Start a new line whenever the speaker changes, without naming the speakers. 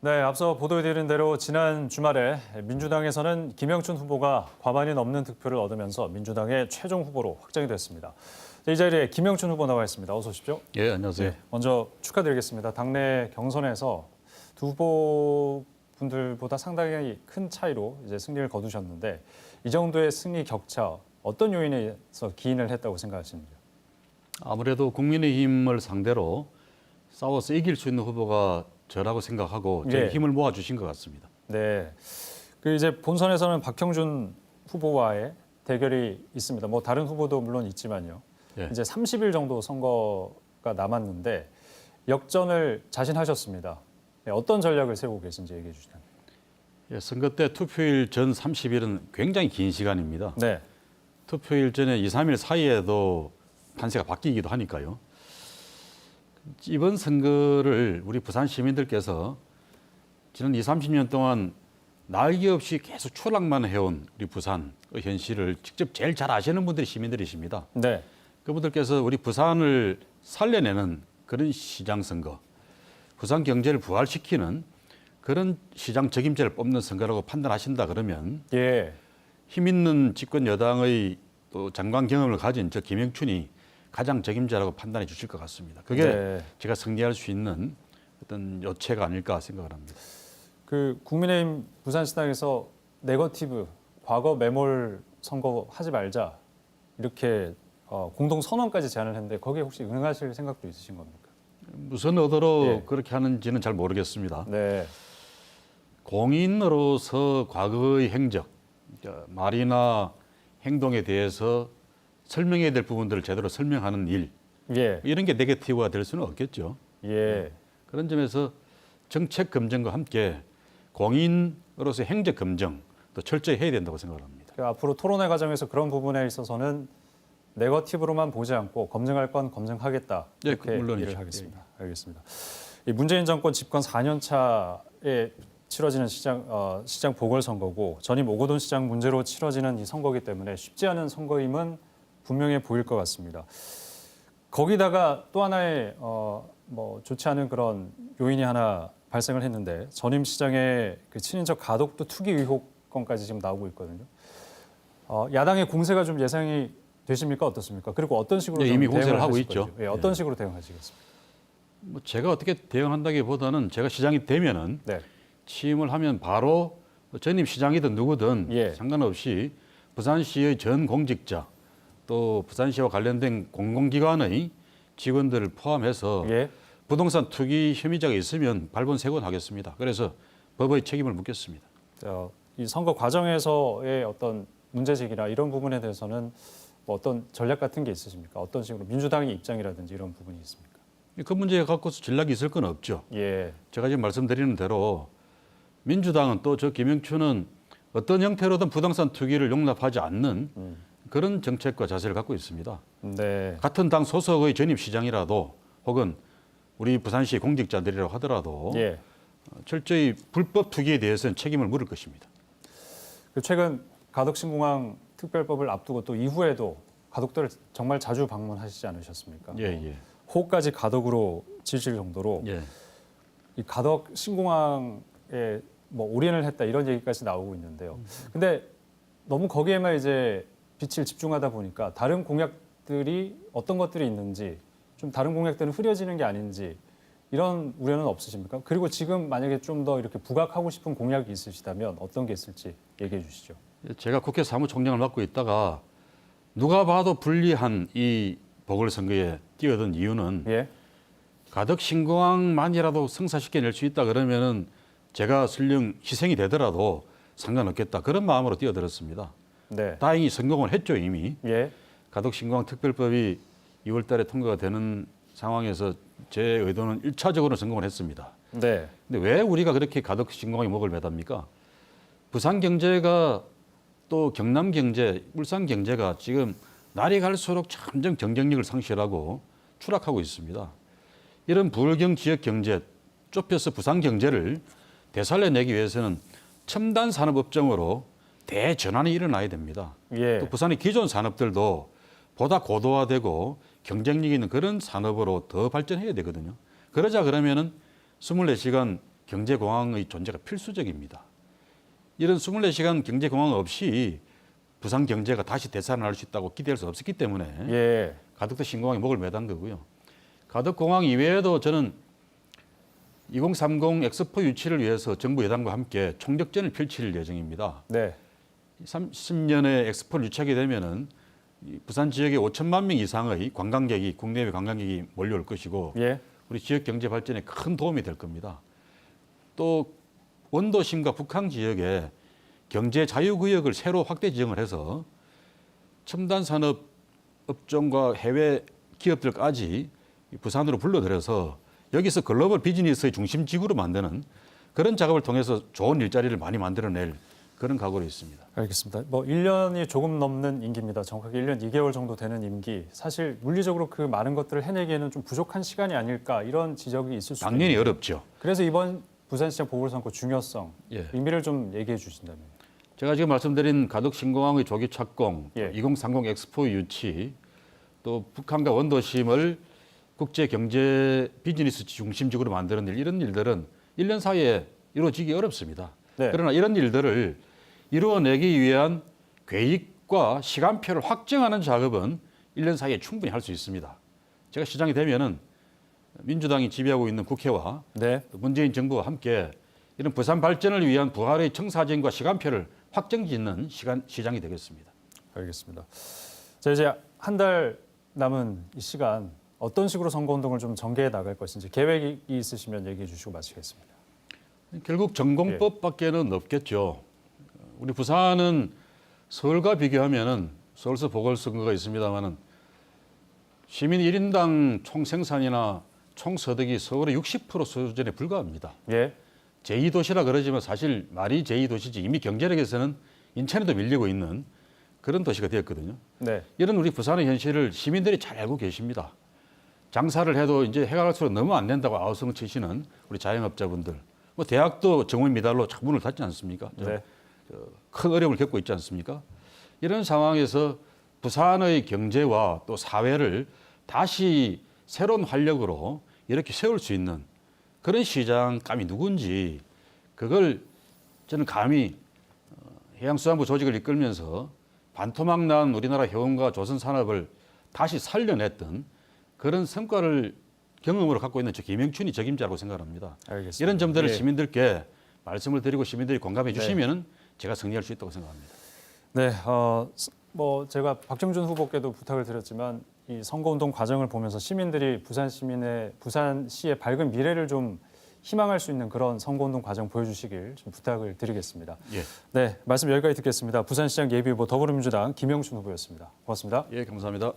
네, 앞서 보도해드린 대로 지난 주말에 민주당에서는 김영춘 후보가 과반이 넘는 득표를 얻으면서 민주당의 최종 후보로 확정이 됐습니다. 이 자리에 김영춘 후보 나와 있습니다. 어서 오십시오.
예, 안녕하세요.
네, 먼저 축하드리겠습니다. 당내 경선에서 두 후보분들보다 상당히 큰 차이로 이제 승리를 거두셨는데 이 정도의 승리 격차 어떤 요인에서 기인을 했다고 생각하시는지요?
아무래도 국민의힘을 상대로 싸워서 이길 수 있는 후보가 저라고 생각하고 제
예.
힘을 모아주신 것 같습니다.
네, 그 이제 본선에서는 박형준 후보와의 대결이 있습니다. 뭐 다른 후보도 물론 있지만요.
예.
이제 30일 정도 선거가 남았는데 역전을 자신하셨습니다. 네, 어떤 전략을 세우고 계신지 얘기해 주시면.
예, 선거 때 투표일 전 30일은 굉장히 긴 시간입니다.
네,
투표일 전에 2, 3일 사이에도 판세가 바뀌기도 하니까요. 이번 선거를 우리 부산 시민들께서 지난 20, 30년 동안 날개 없이 계속 추락만 해온 우리 부산의 현실을 직접 제일 잘 아시는 분들이 시민들이십니다.
네,
그분들께서 우리 부산을 살려내는 그런 시장 선거, 부산 경제를 부활시키는 그런 시장 적임자를 뽑는 선거라고 판단하신다 그러면
예,
힘 있는 집권 여당의 또 장관 경험을 가진 저 김영춘이 가장 적임자라고 판단해 주실 것 같습니다. 그게
네.
제가 승리할 수 있는 어떤 요체가 아닐까 생각을 합니다.
그 국민의힘 부산시당에서 네거티브 과거 매몰 선거 하지 말자 이렇게 공동 선언까지 제안을 했는데 거기에 혹시 응하실 생각도 있으신 겁니까?
무슨 의도로
예.
그렇게 하는지는 잘 모르겠습니다.
네,
공인으로서 과거의 행적, 말이나 행동에 대해서 설명해야 될 부분들을 제대로 설명하는 일,
예,
이런 게 네거티브가 될 수는 없겠죠.
예,
그런 점에서 정책 검증과 함께 공인으로서 행적 검증 또 철저히 해야 된다고 생각을 합니다.
그 앞으로 토론회 과정에서 그런 부분에 있어서는 네거티브로만 보지 않고 검증할 건 검증하겠다
예,
이렇게
물론이죠.
일을 하겠습니다. 알겠습니다. 이 문재인 정권 집권 4년 차에 치러지는 시장 보궐선거고 전임 오거돈 시장 문제로 치러지는 이 선거이기 때문에 쉽지 않은 선거임은 분명해 보일 것 같습니다. 거기다가 또 하나의 뭐 좋지 않은 그런 요인이 하나 발생을 했는데 전임 시장의 그 친인척 가덕도 투기 의혹 건까지 지금 나오고 있거든요. 야당의 공세가 좀 예상이 되십니까? 어떻습니까? 그리고 어떤 식으로
네,
좀
이미 공세를
대응을
하고
하실
있죠.
건지요? 예, 어떤 식으로 대응하시겠습니까?
뭐 제가 어떻게 대응한다기보다는 제가 시장이 되면은
네,
취임을 하면 바로 전임 시장이든 누구든
예.
상관없이 부산시의 전 공직자 또 부산시와 관련된 공공기관의 직원들을 포함해서
예,
부동산 투기 혐의자가 있으면 발본색원하겠습니다. 그래서 법의 책임을 묻겠습니다.
이 선거 과정에서의 어떤 문제제기나 이런 부분에 대해서는 뭐 어떤 전략 같은 게 있으십니까? 어떤 식으로 민주당의 입장이라든지 이런 부분이 있습니까?
그 문제에 갖고서 전략이 있을 건 없죠.
예,
제가 지금 말씀드리는 대로 민주당은 또 저 김영춘은 어떤 형태로든 부동산 투기를 용납하지 않는 그런 정책과 자세를 갖고 있습니다.
네,
같은 당 소속의 전임 시장이라도 혹은 우리 부산시 공직자들이라고 하더라도
예.
철저히 불법 투기에 대해서는 책임을 물을 것입니다.
그 최근 가덕신공항 특별법을 앞두고 또 이후에도 가덕도를 정말 자주 방문하시지 않으셨습니까?
예, 예.
호까지 가덕으로 지실 정도로
예.
이 가덕 신공항에 뭐 올인을 했다 이런 얘기까지 나오고 있는데요. 근데 너무 거기에만 이제 빛을 집중하다 보니까 다른 공약들이 어떤 것들이 있는지 좀 다른 공약들은 흐려지는 게 아닌지 이런 우려는 없으십니까? 그리고 지금 만약에 좀 더 이렇게 부각하고 싶은 공약이 있으시다면 어떤 게 있을지 얘기해 주시죠.
제가 국회 사무총장을 맡고 있다가 누가 봐도 불리한 이 보궐선거에 뛰어든 이유는
예,
가덕 신공항만이라도 성사시켜낼 수 있다 그러면은 제가 설령 희생이 되더라도 상관없겠다 그런 마음으로 뛰어들었습니다.
네,
다행히 성공을 했죠 이미.
예,
가덕 신공항 특별법이 2월 달에 통과가 되는 상황에서 제 의도는 1차적으로 성공을 했습니다.
네,
근데 왜 우리가 그렇게 가덕 신공항에 목을 매답니까? 부산 경제가 또 경남 경제, 울산 경제가 지금 날이 갈수록 점점 경쟁력을 상실하고 추락하고 있습니다. 이런 부울경 지역 경제, 좁혀서 부산 경제를 되살려내기 위해서는 첨단 산업업종으로 대전환이 일어나야 됩니다.
예,
또 부산의 기존 산업들도 보다 고도화되고 경쟁력 있는 그런 산업으로 더 발전해야 되거든요. 그러자 그러면은 24시간 경제공항의 존재가 필수적입니다. 이런 24시간 경제공항 없이 부산 경제가 다시 되살아날 수 있다고 기대할 수 없었기 때문에
예.
가덕도 신공항에 목을 매단 거고요. 가덕공항 이외에도 저는 2030 엑스포 유치를 위해서 정부 여당과 함께 총력전을 펼칠 예정입니다.
네.
30년에 엑스포를 유치하게 되면은 부산 지역에 5천만 명 이상의 관광객이 국내외 관광객이 몰려올 것이고
예.
우리 지역 경제 발전에 큰 도움이 될 겁니다. 또 원도심과 북한 지역에 경제 자유구역을 새로 확대 지정을 해서 첨단 산업 업종과 해외 기업들까지 부산으로 불러들여서 여기서 글로벌 비즈니스의 중심 지구로 만드는 그런 작업을 통해서 좋은 일자리를 많이 만들어낼 그런 각오로 있습니다.
알겠습니다. 뭐 1년이 조금 넘는 임기입니다. 정확하게 1년 2개월 정도 되는 임기. 사실 물리적으로 그 많은 것들을 해내기에는 좀 부족한 시간이 아닐까 이런 지적이 있을 수
당연히
있는데
어렵죠.
그래서 이번 부산시장 보궐선거 중요성,
예.
의미를 좀 얘기해 주신다면.
제가 지금 말씀드린 가덕 신공항의 조기 착공,
예.
2030 엑스포 유치, 또 북한과 원도심을 국제 경제 비즈니스 중심지구로 만드는 일, 이런 일들은 1년 사이에 이루어지기 어렵습니다.
네.
그러나 이런 일들을 이루어내기 위한 계획과 시간표를 확정하는 작업은 1년 사이에 충분히 할 수 있습니다. 제가 시장이 되면은 민주당이 지배하고 있는 국회와
네.
문재인 정부와 함께 이런 부산 발전을 위한 부활의 청사진과 시간표를 확정짓는 시장이 되겠습니다.
알겠습니다. 자, 이제 한 달 남은 이 시간 어떤 식으로 선거운동을 좀 전개해 나갈 것인지 계획이 있으시면 얘기해 주시고 마치겠습니다.
결국 전공법밖에는 없겠죠. 우리 부산은 서울과 비교하면은 서울서 보궐선거가 있습니다만은 시민 1인당 총생산이나 총소득이 서울의 60% 수준에 불과합니다.
예.
제2도시라 그러지만 사실 말이 제2도시지 이미 경제력에서는 인천에도 밀리고 있는 그런 도시가 되었거든요.
네.
이런 우리 부산의 현실을 시민들이 잘 알고 계십니다. 장사를 해도 이제 해가 갈수록 너무 안 된다고 아우성 치시는 우리 자영업자분들, 뭐 대학도 정원 미달로 문을 닫지 않습니까?
네.
큰 어려움을 겪고 있지 않습니까? 이런 상황에서 부산의 경제와 또 사회를 다시 새로운 활력으로 이렇게 세울 수 있는 그런 시장감이 누군지 그걸 저는 감히 해양수산부 조직을 이끌면서 반토막 난 우리나라 해운과 조선 산업을 다시 살려냈던 그런 성과를 경험으로 갖고 있는 저 김영춘이 적임자라고 생각합니다.
알겠습니다.
이런 점들을
예.
시민들께 말씀을 드리고 시민들이 공감해 주시면 제가 승리할 수 있다고 생각합니다.
네, 뭐 제가 박정준 후보께도 부탁을 드렸지만 이 선거운동 과정을 보면서 시민들이 부산시의 밝은 미래를 좀 희망할 수 있는 그런 선거운동 과정 보여주시길 좀 부탁을 드리겠습니다.
예.
네, 말씀 여기까지 듣겠습니다. 부산시장 예비후보 더불어민주당 김영춘 후보였습니다. 고맙습니다.
예, 감사합니다.